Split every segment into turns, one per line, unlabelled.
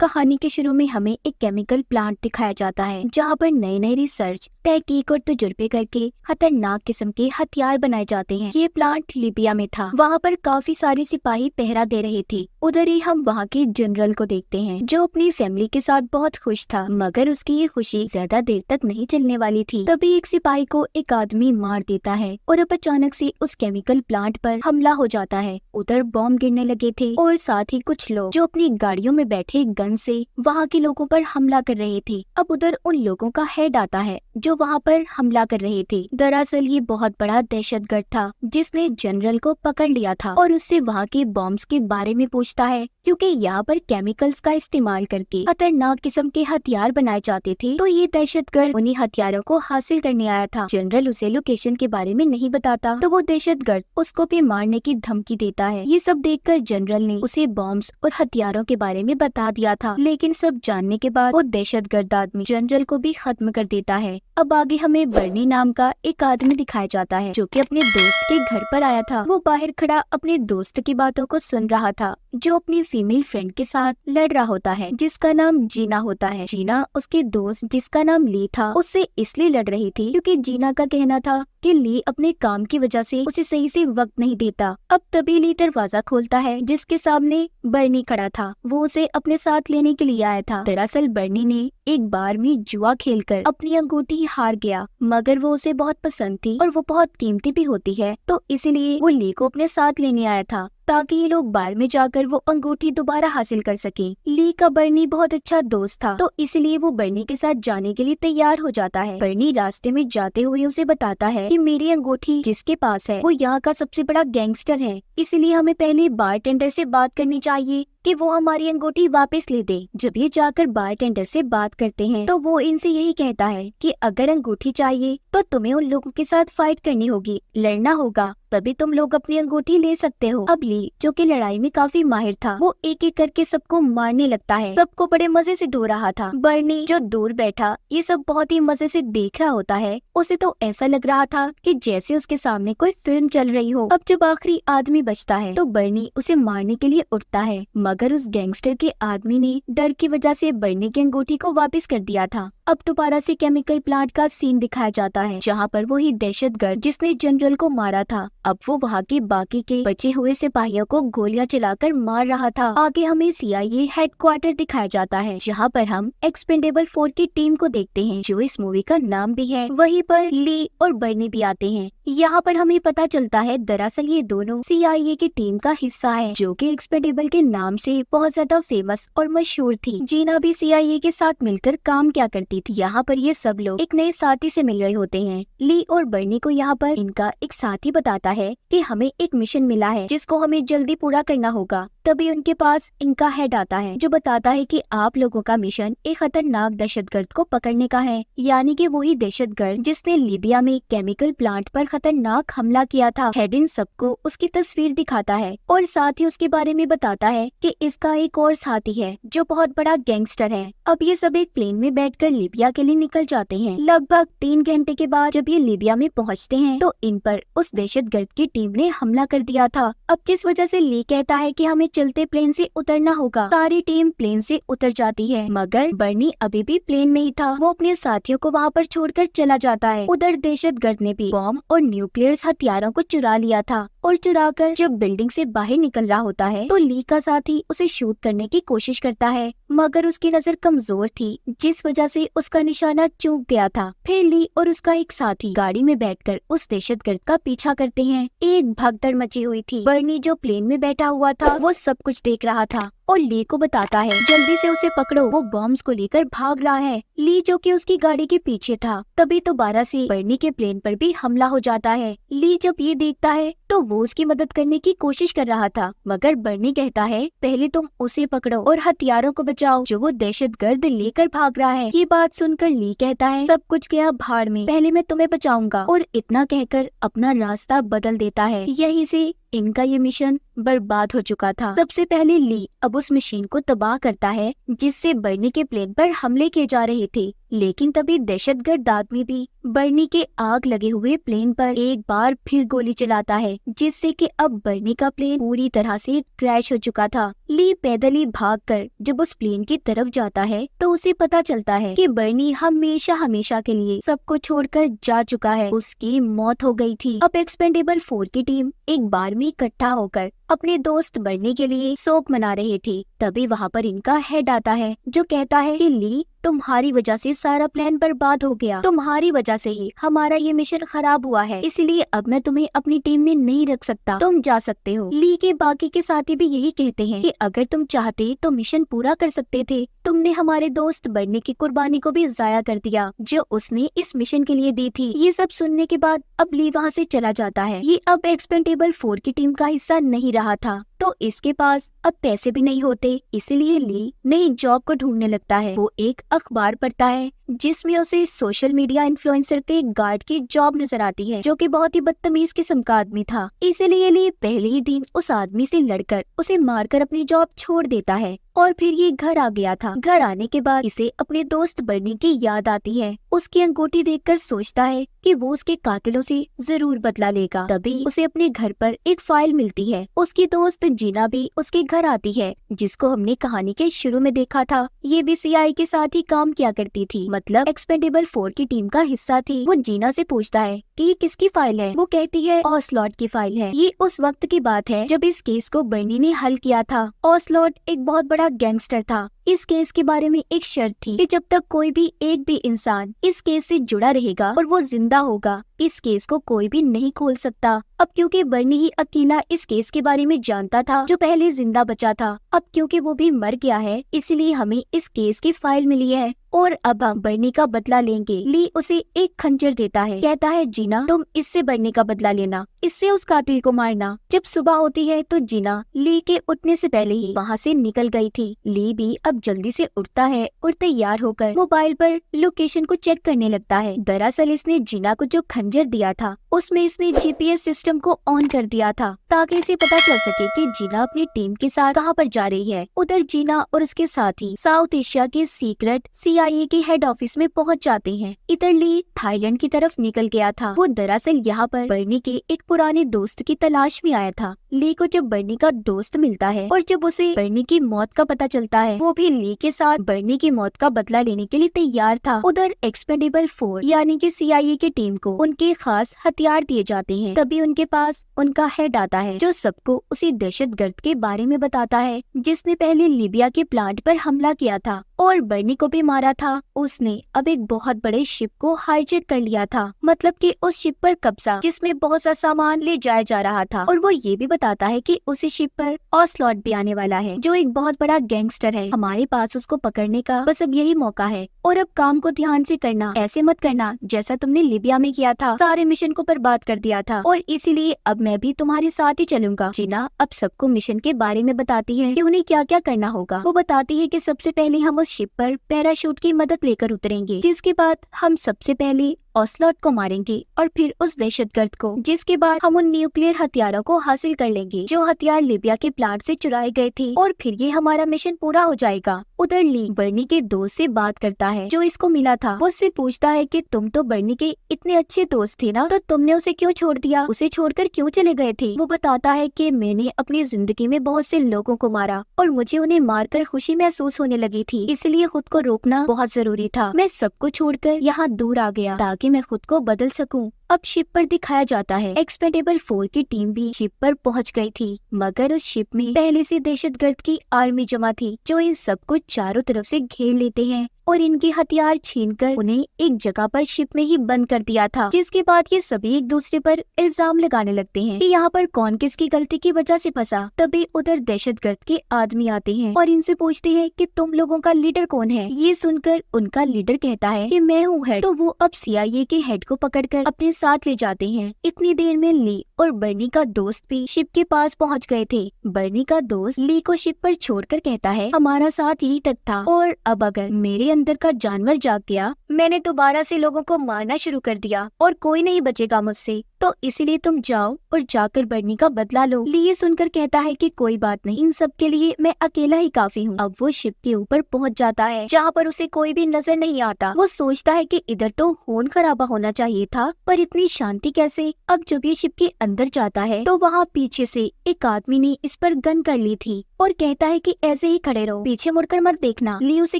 कहानी के शुरू में हमें एक केमिकल प्लांट दिखाया जाता है जहाँ पर नए नए रिसर्च, तहकीक और तजुर्बे करके खतरनाक किस्म के हथियार बनाए जाते हैं। ये प्लांट लीबिया में था। वहाँ पर काफी सारे सिपाही पहरा दे रहे थे। उधर ही हम वहाँ के जनरल को देखते हैं जो अपनी फैमिली के साथ बहुत खुश था, मगर उसकी ये खुशी ज्यादा देर तक नहीं चलने वाली थी। तभी एक सिपाही को एक आदमी मार देता है और अब अचानक से उस केमिकल प्लांट पर हमला हो जाता है। उधर बॉम्ब गिरने लगे थे और साथ ही कुछ लोग जो अपनी गाड़ियों में बैठे गन से वहाँ के लोगों पर हमला कर रहे थे। अब उधर उन लोगों का हेड आता है जो वहाँ पर हमला कर रहे थे। दरअसल ये बहुत बड़ा दहशतगर्द था जिसने जनरल को पकड़ लिया था और उससे वहाँ के बॉम्ब्स के बारे में पूछता है, क्योंकि यहाँ पर केमिकल्स का इस्तेमाल करके खतरनाक किस्म के हथियार बनाए जाते थे। तो ये दहशतगर्द उन्हीं हथियारों को हासिल करने आया था। जनरल उसे लोकेशन के बारे में नहीं बताता तो वो दहशतगर्द उसको भी मारने की धमकी देता है। ये सब देखकर जनरल ने उसे बॉम्ब्स और हथियारों के बारे में बता दिया था, लेकिन सब जानने के बाद वो दहशतगर्द आदमी जनरल को भी खत्म कर देता है। अब आगे हमें बर्नी नाम का एक आदमी दिखाया जाता है जो कि अपने दोस्त के घर पर आया था। वो बाहर खड़ा अपने दोस्त की बातों को सुन रहा था जो अपनी फीमेल फ्रेंड के साथ लड़ रहा होता है जिसका नाम जीना होता है। जीना उसके दोस्त जिसका नाम ली था उससे इसलिए लड़ रही थी क्योंकि जीना का कहना था कि ली अपने काम की वजह से उसे सही से वक्त नहीं देता। अब तभी ली दरवाजा खोलता है जिसके सामने बर्नी खड़ा था। वो उसे अपने साथ लेने के लिए आया था। दरअसल बर्नी ने एक बार में जुआ खेलकर अपनी अंगूठी हार गया, मगर वो उसे बहुत पसंद थी और वो बहुत कीमती भी होती है, तो इसीलिए वो ली को अपने साथ लेने आया था ताकि ये लोग बार में जाकर वो अंगूठी दोबारा हासिल कर सके। ली का बर्नी बहुत अच्छा दोस्त था, तो इसलिए वो बर्नी के साथ जाने के लिए तैयार हो जाता है। बर्नी रास्ते में जाते हुए उसे बताता है कि मेरी अंगूठी जिसके पास है वो यहाँ का सबसे बड़ा गैंगस्टर है, इसलिए हमें पहले बारटेंडर से बात करनी चाहिए कि वो हमारी अंगूठी वापस ले दे। जब ये जाकर बारटेंडर से बात करते हैं तो वो इनसे यही कहता है कि अगर अंगूठी चाहिए तो तुम्हें उन लोगों के साथ फाइट करनी होगी, लड़ना होगा, तभी तुम लोग अपनी अंगूठी ले सकते हो। अब ली जो कि लड़ाई में काफी माहिर था, वो एक एक करके सबको मारने लगता है। सबको बड़े मजे से धो रहा था। बर्नी जो दूर बैठा ये सब बहुत ही मजे से देख रहा होता है। उसे तो ऐसा लग रहा था कि जैसे उसके सामने कोई फिल्म चल रही हो। अब जब आखिरी आदमी बचता है तो बर्नी उसे मारने के लिए उठता है, मगर उस गैंगस्टर के आदमी ने डर की वजह से बर्नी की अंगूठी को वापस कर दिया था। अब दोबारा से केमिकल प्लांट का सीन दिखाया जाता है जहाँ पर वही दहशतगर्द जिसने जनरल को मारा था अब वो वहाँ के बाकी के बचे हुए सिपाहियों को गोलियां चलाकर मार रहा था। आगे हमें CIA हेडक्वार्टर दिखाया जाता है जहाँ पर हम एक्सपेंडेबल 4 की टीम को देखते हैं जो इस मूवी का नाम भी है। वहीं पर ली और बर्नी भी आते हैं। यहाँ पर हमें पता चलता है दरअसल ये दोनों CIA की टीम का हिस्सा है जो कि एक्सपेंडेबल के नाम से बहुत ज्यादा फेमस और मशहूर थी। जीना भी CIA के साथ मिलकर काम क्या करती थी। यहाँ पर ये सब लोग एक नए साथी से मिल रहे होते हैं। ली और बर्नी को यहाँ पर इनका एक साथी बताता है कि हमें एक मिशन मिला है जिसको हमें जल्दी पूरा करना होगा। तभी उनके पास इनका हेड आता है जो बताता है कि आप लोगों का मिशन एक खतरनाक दहशतगर्द को पकड़ने का है, यानी कि वही दहशतगर्द जिसने लीबिया में केमिकल प्लांट पर खतरनाक हमला किया था। हेड इन सबको उसकी तस्वीर दिखाता है और साथ ही उसके बारे में बताता है कि इसका एक और साथी है जो बहुत बड़ा गैंगस्टर है। अब ये सब एक प्लेन में बैठकर लीबिया के लिए निकल जाते हैं। लगभग 3 घंटे के बाद जब ये लीबिया में पहुँचते हैं तो इन पर उस दहशतगर्द की टीम ने हमला कर दिया था। अब जिस वजह से ली कहता है कि हमें चलते प्लेन से उतरना होगा। सारी टीम प्लेन से उतर जाती है, मगर बर्नी अभी भी प्लेन में ही था। वो अपने साथियों को वहाँ पर छोड़कर चला जाता है। उधर दहशतगर्द ने भी बॉम्ब और न्यूक्लियर हथियारों को चुरा लिया था और चुराकर जब बिल्डिंग से बाहर निकल रहा होता है तो ली का साथी उसे शूट करने की कोशिश करता है, मगर उसकी नजर कमजोर थी जिस वजह से उसका निशाना चूक गया था। फिर ली और उसका एक साथी गाड़ी में बैठकर उस दहशतगर्द का पीछा करते हैं। एक भगदड़ मची हुई थी। बर्नी जो प्लेन में बैठा हुआ था वो सब कुछ देख रहा था और ली को बताता है जल्दी से उसे पकड़ो, वो बॉम्ब्स को लेकर भाग रहा है। ली जो कि उसकी गाड़ी के पीछे था। तभी दोबारा से बर्नी के प्लेन पर भी हमला हो जाता है। ली जब ये देखता है तो वो उसकी मदद करने की कोशिश कर रहा था, मगर बर्नी कहता है पहले तुम उसे पकड़ो और हथियारों को बचाओ जो वो दहशतगर्द लेकर भाग रहा है। ये बात सुनकर ली कहता है सब कुछ गया भाड़ में, पहले मैं तुम्हें बचाऊंगा, और इतना कहकर अपना रास्ता बदल देता है। यहीं से इनका ये मिशन बर्बाद हो चुका था। सबसे पहले ली अब उस मशीन को तबाह करता है जिससे बर्नी के प्लेन पर हमले किए जा रहे थे। लेकिन तभी दहशतगर्द आदमी भी बर्नी के आग लगे हुए प्लेन पर एक बार फिर गोली चलाता है, जिससे कि अब बर्नी का प्लेन पूरी तरह से क्रैश हो चुका था। ली पैदल ही भागकर जब उस प्लेन की तरफ जाता है तो उसे पता चलता है कि बर्नी हमेशा हमेशा के लिए सबको छोड़कर जा चुका है, उसकी मौत हो गई थी। अब एक्सपेंडेबल 4 की टीम एक बार में इकट्ठा होकर अपने दोस्त बर्नी के लिए शोक मना रहे थे। तभी वहाँ पर इनका हेड आता है जो कहता है कि ली, तुम्हारी वजह से सारा प्लान बर्बाद हो गया, तुम्हारी वजह से ही हमारा ये मिशन खराब हुआ है, इसलिए अब मैं तुम्हें अपनी टीम में नहीं रख सकता, तुम जा सकते हो। ली के बाकी के साथी भी यही कहते हैं कि अगर तुम चाहते तो मिशन पूरा कर सकते थे, तुमने हमारे दोस्त बर्नी की कुर्बानी को भी जाया कर दिया जो उसने इस मिशन के लिए दी थी। ये सब सुनने के बाद अब ली वहाँ से चला जाता है। ये अब एक्सपेंडेबल 4 की टीम का हिस्सा नहीं रहा था, तो इसके पास अब पैसे भी नहीं होते, इसलिए ली नई जॉब को ढूंढने लगता है। वो एक अखबार पढ़ता है जिसमें उसे सोशल मीडिया इन्फ्लुएंसर के गार्ड की जॉब नजर आती है, जो कि बहुत ही बदतमीज किस्म का आदमी था। इसलिए ली पहले ही दिन उस आदमी से लड़कर उसे मारकर अपनी जॉब छोड़ देता है और फिर ये घर आ गया था। घर आने के बाद इसे अपने दोस्त बर्नी की याद आती है। उसकी अंगूठी देखकर सोचता है कि वो उसके कातिलों से जरूर बदला लेगा। तभी उसे अपने घर पर एक फाइल मिलती है। उसकी दोस्त जीना भी उसके घर आती है, जिसको हमने कहानी के शुरू में देखा था। ये भी सीआईए के साथ ही काम किया करती थी, मतलब एक्सपेंडेबल 4 की टीम का हिस्सा थी। वो जीना से पूछता है कि ये किसकी फाइल है। वो कहती है ऑसलॉट की फाइल है। ये उस वक्त की बात है जब इस केस को बर्नी ने हल किया था। ऑसलॉट एक बहुत बड़ा गैंगस्टर था। इस केस के बारे में एक शर्त थी कि जब तक कोई भी एक भी इंसान इस केस से जुड़ा रहेगा और वो जिंदा होगा, इस केस को कोई भी नहीं खोल सकता। अब क्योंकि बर्नी ही अकेला इस केस के बारे में जानता था जो पहले जिंदा बचा था, अब क्योंकि वो भी मर गया है, इसलिए हमें इस केस की फाइल मिली है और अब हम बर्नी का बदला लेंगे। ली उसे एक खंजर देता है, कहता है जीना, तुम इससे बर्नी का बदला लेना, इससे उस कातिल को मारना। जब सुबह होती है तो जीना ली के उठने से पहले ही वहाँ से निकल गई थी। ली भी अब जल्दी से उठता है और तैयार होकर मोबाइल पर लोकेशन को चेक करने लगता है। दरअसल इसने जीना को जो खंजर दिया था उसमें इसने जीपीएस सिस्टम को ऑन कर दिया था ताकि इसे पता चल सके कि जीना अपनी टीम के साथ कहाँ पर जा रही है। उधर जीना और उसके साथी साउथ एशिया के सीक्रेट सीआईए के हेड ऑफिस में पहुँच जाते हैं। इधर ली थाईलैंड की तरफ निकल गया था। वो दरअसल यहाँ पर बर्नी के एक पुराने दोस्त की तलाश में आया था। ली को जब बर्नी का दोस्त मिलता है और जब उसे बर्नी की मौत का पता चलता है, वो भी ली के साथ बर्नी की मौत का बदला लेने के लिए तैयार था। उधर एक्सपेंडेबल 4 यानी कि सीआईए की टीम को उनके खास हथियार दिए जाते हैं। तभी उनके पास उनका हेड आता है जो सबको उसी दहशतगर्द के बारे में बताता है जिसने पहले लीबिया के प्लांट पर हमला किया था और बर्नी को भी मारा था। उसने अब एक बहुत बड़े शिप को हाईजैक कर लिया था, मतलब कि उस शिप पर कब्जा जिसमें बहुत सा सामान ले जाया जा रहा था। और वो ये भी बताता है कि उसी शिप पर ऑसलॉट भी आने वाला है जो एक बहुत बड़ा गैंगस्टर है। हमारे पास उसको पकड़ने का बस अब यही मौका है और अब काम को ध्यान से करना, ऐसे मत करना जैसा तुमने लीबिया में किया था, सारे मिशन को बर्बाद कर दिया था और इसीलिए अब मैं भी तुम्हारे साथ ही चलूंगा। जीना अब सबको मिशन के बारे में बताती है कि उन्हें क्या क्या करना होगा। वो बताती है कि सबसे पहले हम उस शिप पर पैराशूट की मदद लेकर उतरेंगे, जिसके बाद हम सबसे पहले ऑसलॉट को मारेंगे और फिर उस दहशतगर्द को, जिसके बाद हम उन न्यूक्लियर हथियारों को हासिल कर लेंगे जो हथियार लीबिया के प्लांट से चुराए गए थे और फिर ये हमारा मिशन पूरा हो जाएगा। उधर ली बर्नी के दोस्त से बात करता है जो इसको मिला था। वो उससे पूछता है कि तुम तो बर्नी के इतने अच्छे दोस्त थे ना, तो तुमने उसे क्यों छोड़ दिया, उसे छोड़कर क्यों चले गए थे। वो बताता है कि मैंने अपनी जिंदगी में बहुत से लोगों को मारा और मुझे उन्हें मारकर खुशी महसूस होने लगी थी, इसलिए खुद को रोकना बहुत जरूरी था। मैं सबको छोड़कर यहाँ दूर आ गया ताकि मैं खुद को बदल सकूं। अब शिप पर दिखाया जाता है एक्सपेंडेबल 4 की टीम भी शिप पर पहुंच गई थी, मगर उस शिप में पहले से दहशतगर्द की आर्मी जमा थी जो इन सबको चारों तरफ से घेर लेते हैं और इनके हथियार छीनकर उन्हें एक जगह पर शिप में ही बंद कर दिया था। जिसके बाद ये सभी एक दूसरे पर इल्जाम लगाने लगते हैं कि यहाँ पर कौन किसकी गलती की वजह से फंसा। तभी उधर दहशतगर्द के आदमी आते हैं और इनसे पूछते हैं कि तुम लोगों का लीडर कौन है। ये सुनकर उनका लीडर कहता है कि मैं हूँ हेड। तो वो अब सीआईए के हेड को पकड़कर अपने साथ ले जाते हैं। इतनी देर में ली और बर्नी का दोस्त भी शिप के पास पहुंच गए थे। बर्नी का दोस्त ली को शिप पर छोड़कर कहता है, हमारा साथ यही तक था और अब अगर मेरे अंदर का जानवर जाग गया, मैंने दोबारा से लोगों को मारना शुरू कर दिया और कोई नहीं बचेगा मुझसे, तो इसीलिए तुम जाओ और जाकर बर्नी का बदला लो। ली ये सुनकर कहता है कि कोई बात नहीं, इन सब के लिए मैं अकेला ही काफी हूँ। अब वो शिप के ऊपर पहुँच जाता है जहाँ पर उसे कोई भी नजर नहीं आता। वो सोचता है कि इधर तो खून खराबा होना चाहिए था, पर इतनी शांति कैसे। अब जब ये शिप के अंदर जाता है तो वहाँ पीछे से एक आदमी ने इस पर गन कर ली थी और कहता है कि ऐसे ही खड़े रहो, पीछे मुड़कर मत देखना। ली उसे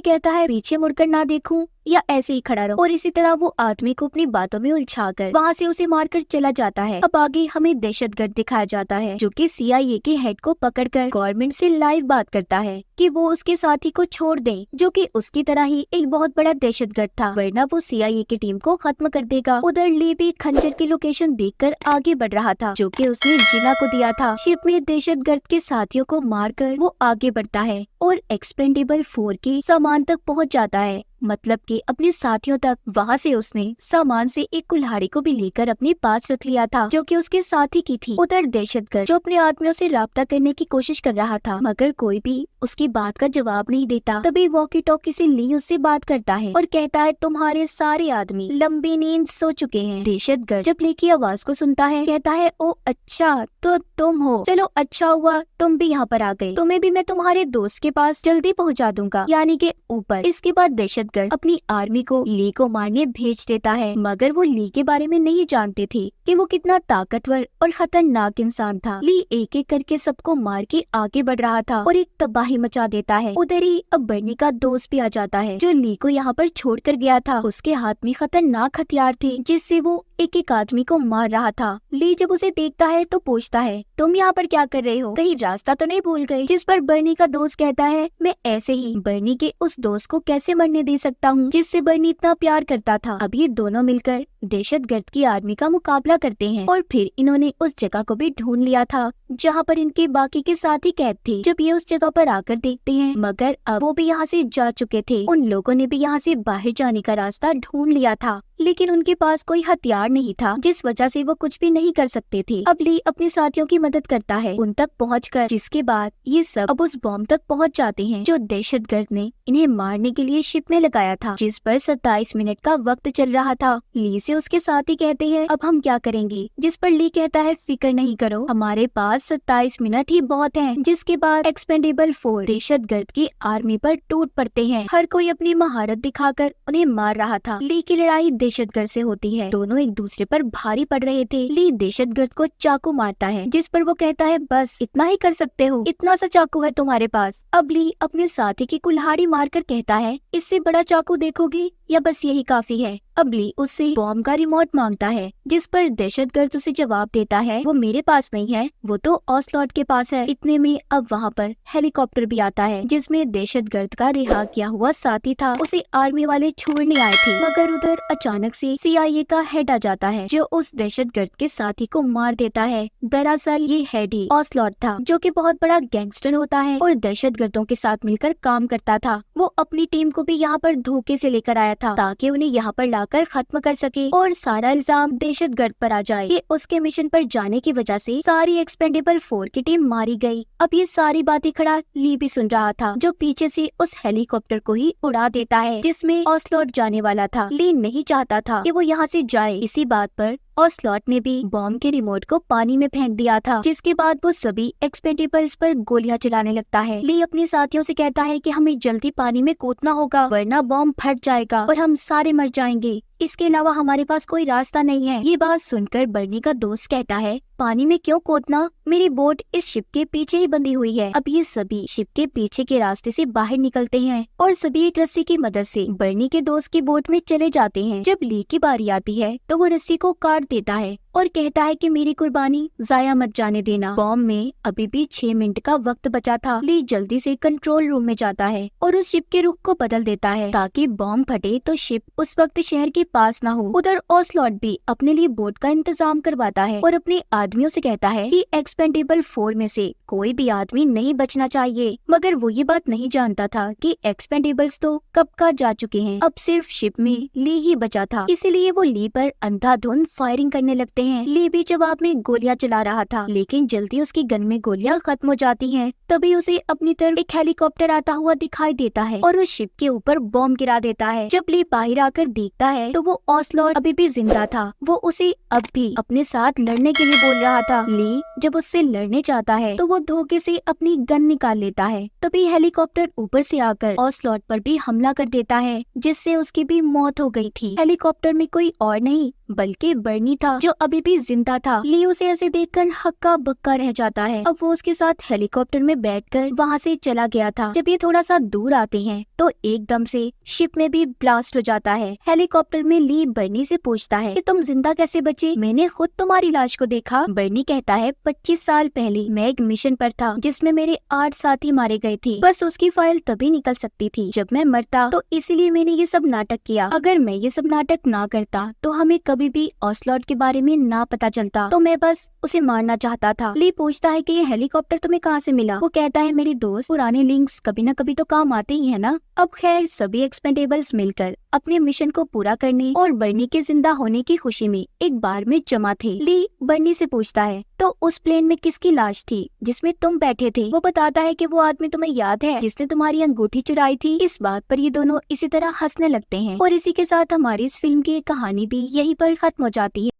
कहता है पीछे मुड़कर ना देखूं या ऐसे ही खड़ा रहो, और इसी तरह वो आदमी को अपनी बातों में उलझाकर वहाँ से उसे मारकर चला जाता है। अब आगे हमें दहशतगर्द दिखाया जाता है जो कि CIA के हेड को पकड़कर गवर्नमेंट से लाइव बात करता है कि वो उसके साथी को छोड़ दें, जो कि उसकी तरह ही एक बहुत बड़ा दहशतगर्द था, वरना वो CIA की टीम को खत्म कर देगा। उधर ली भी खंजर की लोकेशन देखकर आगे बढ़ रहा था जो कि उसने जिला को दिया था। शिप में दहशतगर्द के साथियों को मारकर वो आगे बढ़ता है और एक्सपेंडेबल 4 के सामान तक पहुंच जाता है, मतलब कि अपने साथियों तक। वहाँ से उसने सामान से एक कुल्हाड़ी को भी लेकर अपने पास रख लिया था जो कि उसके साथी की थी। उधर दहशतगर्द जो अपने आदमियों से राब्ता करने की कोशिश कर रहा था, मगर कोई भी उसकी बात का जवाब नहीं देता। तभी वॉकी टॉकी से ली उससे बात करता है और कहता है, तुम्हारे सारे आदमी लंबी नींद सो चुके हैं। दहशतगर्द जब ली की आवाज को सुनता है कहता है, ओ अच्छा तो तुम हो, चलो अच्छा हुआ तुम भी यहाँ पर आ गए, तुम्हें भी मैं तुम्हारे दोस्त के पास जल्दी पहुँचा दूंगा, यानी के ऊपर। इसके बाद दहशतगर्द अपनी आर्मी को ली को मारने भेज देता है, मगर वो ली के बारे में नहीं जानते थे कि वो कितना ताकतवर और खतरनाक इंसान था। ली एक एक करके सबको मार के आगे बढ़ रहा था और एक तबाही मचा देता है। उधर ही अब बर्नी का दोस्त भी आ जाता है जो ली को यहाँ पर छोड़ कर गया था। उसके हाथ में खतरनाक हथियार थे जिससे वो एक एक आदमी को मार रहा था। ली जब उसे देखता है तो पूछता है, तुम यहाँ पर क्या कर रहे हो, कहीं रास्ता तो नहीं भूल गए। जिस पर बर्नी का दोस्त कहता है, मैं ऐसे ही बर्नी के उस दोस्त को कैसे मरने दे सकता हूँ जिससे बर्नी इतना प्यार करता था। अब ये दोनों मिलकर दहशतगर्द की आर्मी का मुकाबला करते हैं और फिर इन्होंने उस जगह को भी ढूंढ लिया था जहाँ पर इनके बाकी के साथी कैद थे। जब ये उस जगह पर आकर देखते हैं, मगर अब वो भी यहाँ से जा चुके थे। उन लोगों ने भी यहाँ से बाहर जाने का रास्ता ढूंढ लिया था, लेकिन उनके पास कोई हथियार नहीं था, जिस वजह से वो कुछ भी नहीं कर सकते थे। अब ली अपने साथियों की मदद करता है उन तक पहुंचकर, जिसके बाद ये सब अब उस बॉम्ब तक पहुंच जाते हैं जो दहशतगर्द ने इन्हें मारने के लिए शिप में लगाया था, जिस पर 27 मिनट का वक्त चल रहा था। ली से उसके साथी कहते हैं, अब हम क्या करेंगे, जिस पर ली कहता है, फिक्र नहीं करो, हमारे पास 27 मिनट ही बहुत हैं। जिसके बाद एक्सपेंडेबल 4 दहशतगर्द की आर्मी पर टूट पड़ते हैं। हर कोई अपनी महारत दिखाकर उन्हें मार रहा था। ली की लड़ाई दहशतगर्द से होती है, दोनों एक दूसरे पर भारी पड़ रहे थे। ली दहशतगर्द को चाकू मारता है, जिस पर वो कहता है, बस इतना ही कर सकते हो, इतना सा चाकू है तुम्हारे पास। अब ली अपने साथी की कुल्हाड़ी मारकर कहता है, इससे बड़ा चाकू देखोगे या बस यही काफी है। अब ली उससे बॉम्ब का रिमोट मांगता है, जिस पर दहशतगर्द उसे जवाब देता है, वो मेरे पास नहीं है, वो तो ऑसलॉट के पास है। इतने में अब वहाँ पर हेलीकॉप्टर भी आता है जिसमें दहशतगर्द का रिहा किया हुआ साथी था। उसे आर्मी वाले छोड़ने आए थे, मगर उधर अचानक से CIA का हेड आ जाता है जो उस दहशतगर्द के साथी को मार देता है। दरअसल ये हेड ही ऑसलॉट था, जो कि बहुत बड़ा गैंगस्टर होता है और दहशतगर्दों के साथ मिलकर काम करता था। वो अपनी टीम को भी यहाँ पर धोखे से लेकर आया था ताकि उन्हें यहाँ पर लाकर खत्म कर सके और सारा इल्जाम दहशतगर्द पर आ जाए कि उसके मिशन पर जाने की वजह से सारी एक्सपेंडेबल 4 की टीम मारी गई। अब ये सारी बातें खड़ा ली भी सुन रहा था, जो पीछे से उस हेलीकॉप्टर को ही उड़ा देता है जिसमें ऑसलॉट जाने वाला था। ली नहीं चाहता था कि वो यहाँ से जाए। इसी बात पर ऑसलॉट ने भी बॉम्ब के रिमोट को पानी में फेंक दिया था, जिसके बाद वो सभी एक्सपेंडेबल्स पर गोलियां चलाने लगता है। ली अपने साथियों से कहता है कि हमें जल्दी पानी में कूदना होगा, वरना बॉम्ब फट जाएगा और हम सारे मर जाएंगे। इसके अलावा हमारे पास कोई रास्ता नहीं है। ये बात सुनकर बर्नी का दोस्त कहता है, पानी में क्यों कूदना, मेरी बोट इस शिप के पीछे ही बंधी हुई है। अब ये सभी शिप के पीछे के रास्ते से बाहर निकलते हैं और सभी एक रस्सी की मदद से बर्नी के दोस्त की बोट में चले जाते हैं। जब ली की बारी आती है तो वो रस्सी को काट देता है और कहता है कि मेरी कुर्बानी जाया मत जाने देना। बॉम्ब में अभी भी 6 मिनट का वक्त बचा था। ली जल्दी से कंट्रोल रूम में जाता है और उस शिप के रुख को बदल देता है ताकि बॉम्ब फटे तो शिप उस वक्त शहर के पास ना हो। उधर ओसलॉट भी अपने लिए बोट का इंतजाम करवाता है और अपने आदमियों से कहता है कि एक्सपेंडेबल 4 में से कोई भी आदमी नहीं बचना चाहिए। मगर वो ये बात नहीं जानता था कि एक्सपेंडेबल्स तो कब का जा चुके हैं, अब सिर्फ शिप में ली ही बचा था। इसीलिए वो ली पर अंधाधुंध फायरिंग करने लगते हैं। ली भी जवाब में गोलियां चला रहा था, लेकिन जल्दी उसकी गन में गोलियां खत्म हो जाती हैं। तभी उसे अपनी तरफ एक हेलीकॉप्टर आता हुआ दिखाई देता है और उस शिप के ऊपर बॉम्ब गिरा देता है। जब ली बाहर आकर देखता है तो वो ओसलॉट अभी भी जिंदा था। वो उसे अब भी अपने साथ लड़ने के लिए बोल रहा था। ली जब उससे लड़ने चाहता है तो वो धोखे से अपनी गन निकाल लेता है। तभी हेलीकॉप्टर ऊपर से आकर ओसलॉट पर भी हमला कर देता है, जिससे उसकी भी मौत हो गई थी। हेलीकॉप्टर में कोई और नहीं बल्कि बर्नी था, जो अभी भी जिंदा था। ली उसे ऐसे देखकर हक्का बक्का रह जाता है। अब वो उसके साथ हेलीकॉप्टर में बैठकर वहाँ से चला गया था। जब ये थोड़ा सा दूर आते हैं तो एकदम से शिप में भी ब्लास्ट हो जाता है। हेलीकॉप्टर में ली बर्नी से पूछता है कि तुम जिंदा कैसे बचे, मैंने खुद तुम्हारी लाश को देखा। बर्नी कहता है 25 साल पहले मैं एक मिशन पर था जिसमें मेरे 8 साथी मारे गए थे। बस उसकी फाइल तभी निकल सकती थी जब मैं मरता, तो इसीलिए मैंने ये सब नाटक किया। अगर मैं ये सब नाटक ना करता तो हमें कभी भी ओसलॉट के बारे में ना पता चलता, तो मैं बस उसे मारना चाहता था। ली पूछता है कि ये हेलीकॉप्टर तुम्हें कहाँ से मिला। वो कहता है मेरी दोस्त, पुराने लिंक्स कभी न कभी तो काम आते ही है ना। अब खैर सभी एक्सपेंडेबल्स मिलकर अपने मिशन को पूरा करने और बर्नी के जिंदा होने की खुशी में एक बार में जमा थे। ली बर्नी से पूछता है तो उस प्लेन में किसकी लाश थी जिसमें तुम बैठे थे। वो बताता है कि वो आदमी तुम्हें याद है जिसने तुम्हारी अंगूठी चुराई थी। इस बात पर ये दोनों इसी तरह हंसने लगते हैं और इसी के साथ हमारी इस फिल्म की कहानी भी यहीं पर खत्म हो जाती है।